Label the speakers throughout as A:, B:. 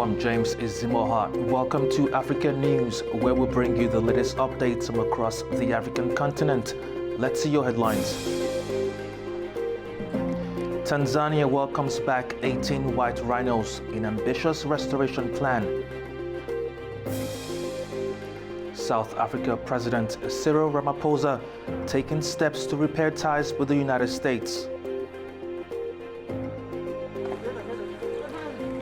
A: Hello, I'm James Izimoha. Welcome to Africa News, where we bring you the latest updates from across the African continent. Let's see your headlines. Tanzania welcomes back 18 white rhinos in ambitious restoration plan. South Africa President Cyril Ramaphosa taking steps to repair ties with the United States.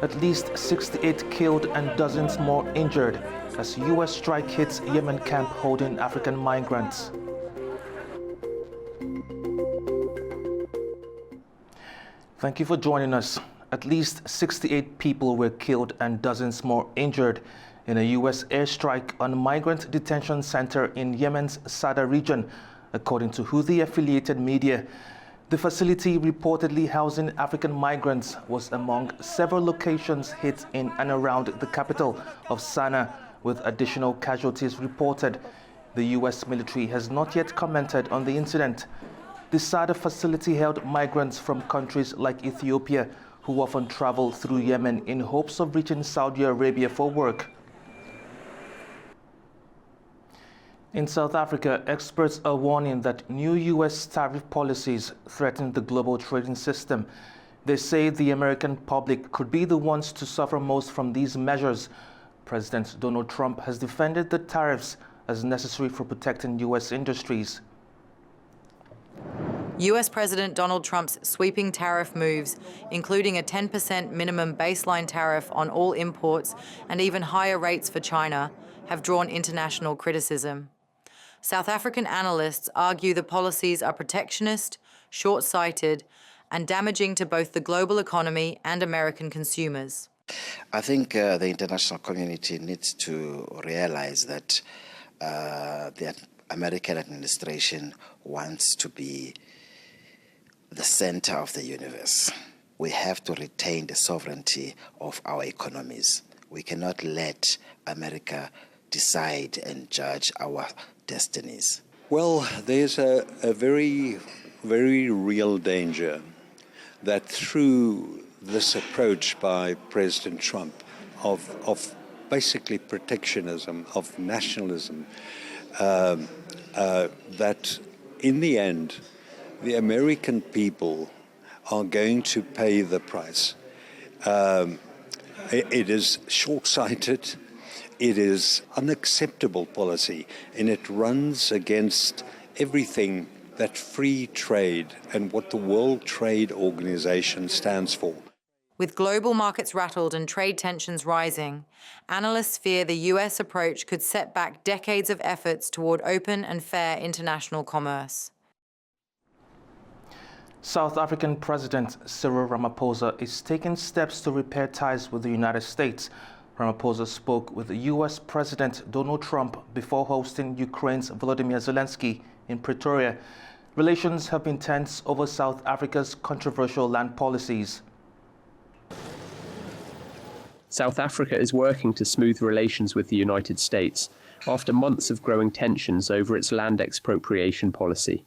A: At least 68 killed and dozens more injured as U.S. strike hits Yemen camp holding African migrants. Thank you for joining us. At least 68 people were killed and dozens more injured in a U.S. airstrike on a migrant detention center in Yemen's Sada region, according to Houthi-affiliated media. The facility, reportedly housing African migrants, was among several locations hit in and around the capital of Sana'a, with additional casualties reported. The U.S. military has not yet commented on the incident. The Sada facility held migrants from countries like Ethiopia, who often travel through Yemen in hopes of reaching Saudi Arabia for work. In South Africa, experts are warning that new U.S. tariff policies threaten the global trading system. They say the American public could be the ones to suffer most from these measures. President Donald Trump has defended the tariffs as necessary for protecting U.S. industries.
B: U.S. President Donald Trump's sweeping tariff moves, including a 10% minimum baseline tariff on all imports and even higher rates for China, have drawn international criticism. South African analysts argue the policies are protectionist, short-sighted, and damaging to both the global economy and American consumers.
C: I think the international community needs to realize that the American administration wants to be the center of the universe. We have to retain the sovereignty of our economies. We cannot let America decide and judge our destinies.
D: Well, there's a very, very real danger that through this approach by President Trump of basically protectionism, of nationalism, that in the end, the American people are going to pay the price. It is short-sighted. It is unacceptable policy, and it runs against everything that free trade and what the World Trade Organization stands for.
B: With global markets rattled and trade tensions rising, analysts fear the U.S. approach could set back decades of efforts toward open and fair international commerce.
A: South African President Cyril Ramaphosa is taking steps to repair ties with the United States. Ramaphosa spoke with U.S. President Donald Trump before hosting Ukraine's Volodymyr Zelensky in Pretoria. Relations have been tense over South Africa's controversial land policies.
E: South Africa is working to smooth relations with the United States after months of growing tensions over its land expropriation policy.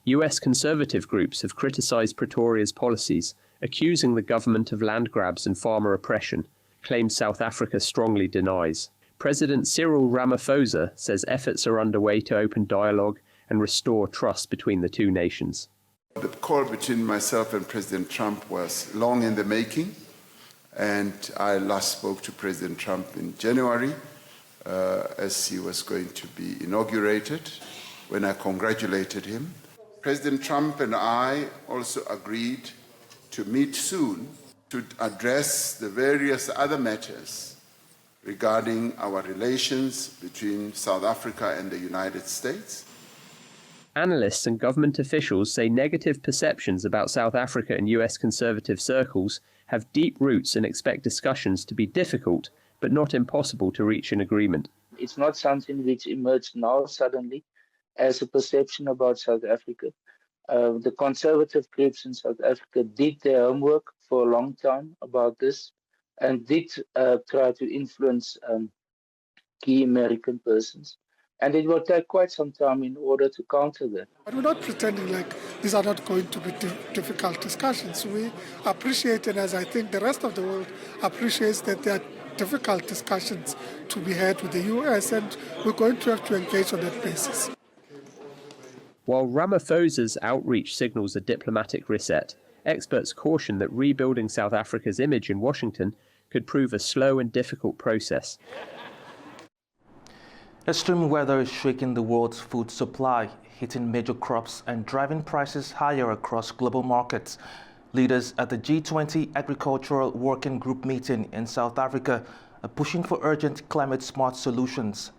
E: U.S. conservative groups have criticized Pretoria's policies, accusing the government of land grabs and farmer oppression, claims South Africa strongly denies. President Cyril Ramaphosa says efforts are underway to open dialogue and restore trust between the two nations.
F: The call between myself and President Trump was long in the making, and I last spoke to President Trump in January as he was going to be inaugurated, when I congratulated him. President Trump and I also agreed to meet soon to address the various other matters regarding our relations between South Africa and the United States.
E: Analysts and government officials say negative perceptions about South Africa in U.S. conservative circles have deep roots and expect discussions to be difficult, but not impossible to reach an agreement.
G: It's not something which emerged now suddenly as a perception about South Africa. The conservative groups in South Africa did their homework for a long time about this and did try to influence key American persons. And it will take quite some time in order to counter that.
H: But we're not pretending like these are not going to be difficult discussions. We appreciate it, as I think the rest of the world appreciates, that there are difficult discussions to be had with the US, and we're going to have to engage on that basis.
E: While Ramaphosa's outreach signals a diplomatic reset, experts caution that rebuilding South Africa's image in Washington could prove a slow and difficult process.
A: Extreme weather is shaking the world's food supply, hitting major crops and driving prices higher across global markets. Leaders at the G20 Agricultural Working Group meeting in South Africa are pushing for urgent climate-smart solutions.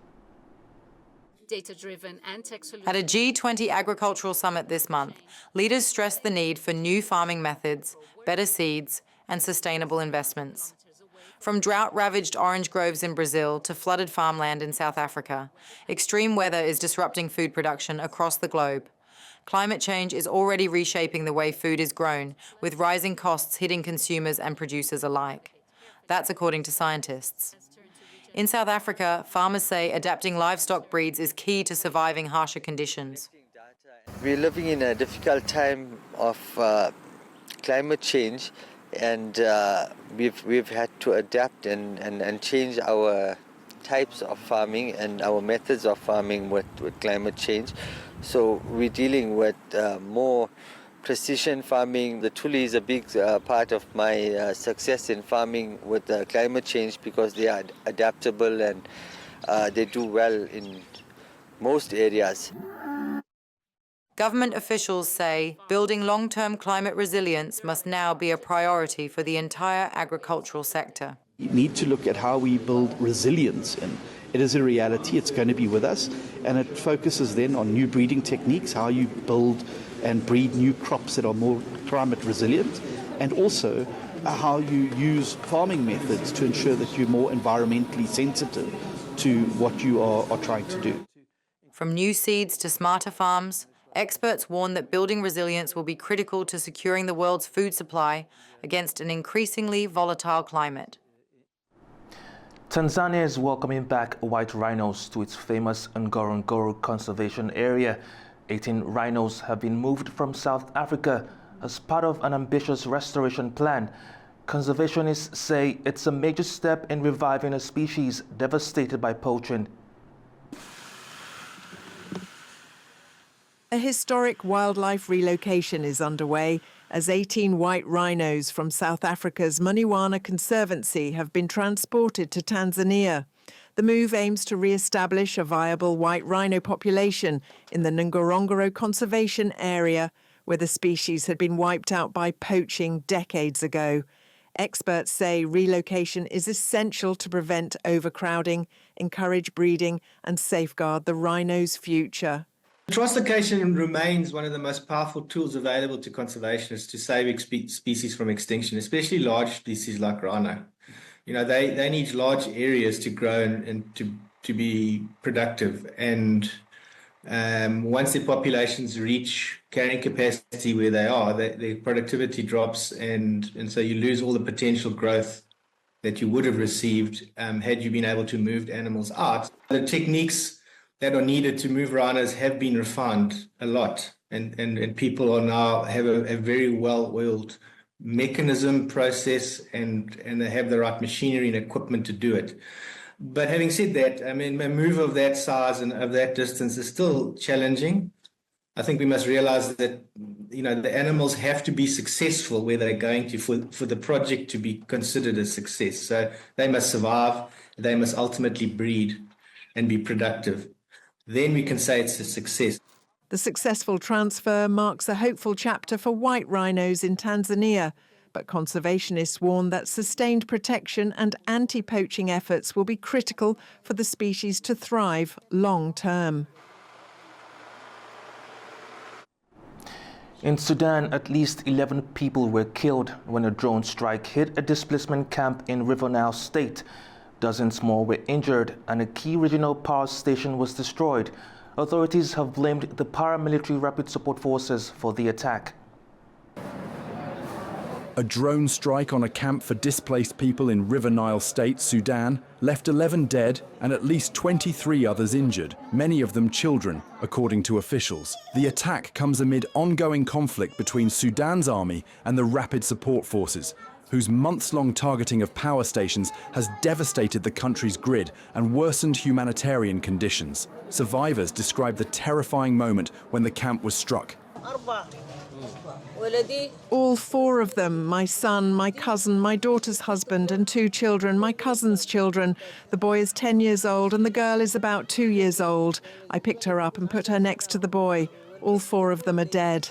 I: Data-driven and tech solutions.
B: At a G20 agricultural summit this month, leaders stressed the need for new farming methods, better seeds, and sustainable investments. From drought-ravaged orange groves in Brazil to flooded farmland in South Africa, extreme weather is disrupting food production across the globe. Climate change is already reshaping the way food is grown, with rising costs hitting consumers and producers alike. That's according to scientists. In South Africa, farmers say adapting livestock breeds is key to surviving harsher conditions.
J: We're living in a difficult time of climate change, and we've had to adapt and change our types of farming and our methods of farming with climate change. So we're dealing with more precision farming. The Tuli is a big part of my success in farming with climate change because they are adaptable and they do well in most areas.
B: Government officials say building long-term climate resilience must now be a priority for the entire agricultural sector.
K: We need to look at how we build resilience, and it is a reality, it's going to be with us, and it focuses then on new breeding techniques, how you build and breed new crops that are more climate resilient, and also how you use farming methods to ensure that you're more environmentally sensitive to what you are trying to do.
B: From new seeds to smarter farms, experts warn that building resilience will be critical to securing the world's food supply against an increasingly volatile climate.
A: Tanzania is welcoming back white rhinos to its famous Ngorongoro Conservation Area. 18 rhinos have been moved from South Africa as part of an ambitious restoration plan. Conservationists say it's a major step in reviving a species devastated by poaching.
L: A historic wildlife relocation is underway as 18 white rhinos from South Africa's Munywana Conservancy have been transported to Tanzania. The move aims to re-establish a viable white rhino population in the Ngorongoro Conservation Area, where the species had been wiped out by poaching decades ago. Experts say relocation is essential to prevent overcrowding, encourage breeding and safeguard the rhino's future.
M: Translocation remains one of the most powerful tools available to conservationists to save species from extinction, especially large species like rhino. You know, they need large areas to grow and to be productive. And once their populations reach carrying capacity where they are, their productivity drops, and so you lose all the potential growth that you would have received had you been able to move animals out. The techniques that are needed to move rhinos have been refined a lot, and people are now have a very well-oiled mechanism, process, and they have the right machinery and equipment to do it. But having said that, I mean, a move of that size and of that distance is still challenging. I think we must realize that, you know, the animals have to be successful where they're going to for the project to be considered a success. So they must survive, they must ultimately breed and be productive. Then we can say it's a success.
L: The successful transfer marks a hopeful chapter for white rhinos in Tanzania, but conservationists warn that sustained protection and anti-poaching efforts will be critical for the species to thrive long-term.
A: In Sudan, at least 11 people were killed when a drone strike hit a displacement camp in River Nile State. Dozens more were injured and a key regional power station was destroyed. Authorities have blamed the paramilitary Rapid Support Forces for the attack.
N: A drone strike on a camp for displaced people in River Nile State, Sudan, left 11 dead and at least 23 others injured, many of them children, according to officials. The attack comes amid ongoing conflict between Sudan's army and the Rapid Support Forces, whose months-long targeting of power stations has devastated the country's grid and worsened humanitarian conditions. Survivors describe the terrifying moment when the camp was struck.
L: All 4 of them, my son, my cousin, my daughter's husband and 2 children, my cousin's children. The boy is 10 years old and the girl is about 2 years old. I picked her up and put her next to the boy. All 4 of them are dead.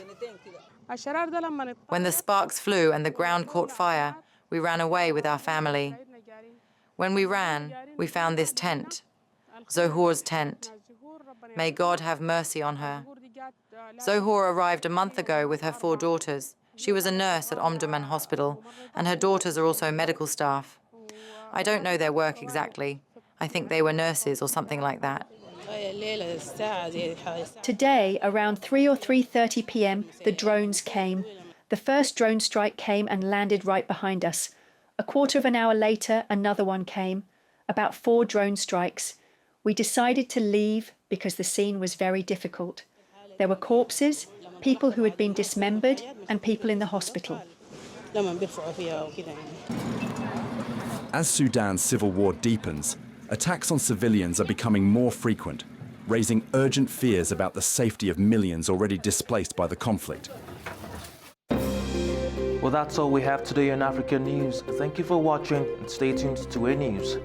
B: When the sparks flew and the ground caught fire, we ran away with our family. When we ran, we found this tent, Zohor's tent. May God have mercy on her. Zohor arrived a month ago with her 4 daughters. She was a nurse at Omdurman Hospital, and her daughters are also medical staff. I don't know their work exactly. I think they were nurses or something like that.
I: Today, around 3 or 3:30 p.m., the drones came. The first drone strike came and landed right behind us. A quarter of an hour later, another one came. About 4 drone strikes. We decided to leave because the scene was very difficult. There were corpses, people who had been dismembered, and people in the hospital.
N: As Sudan's civil war deepens, attacks on civilians are becoming more frequent, raising urgent fears about the safety of millions already displaced by the conflict.
A: Well, that's all we have today on African News. Thank you for watching and stay tuned to A News.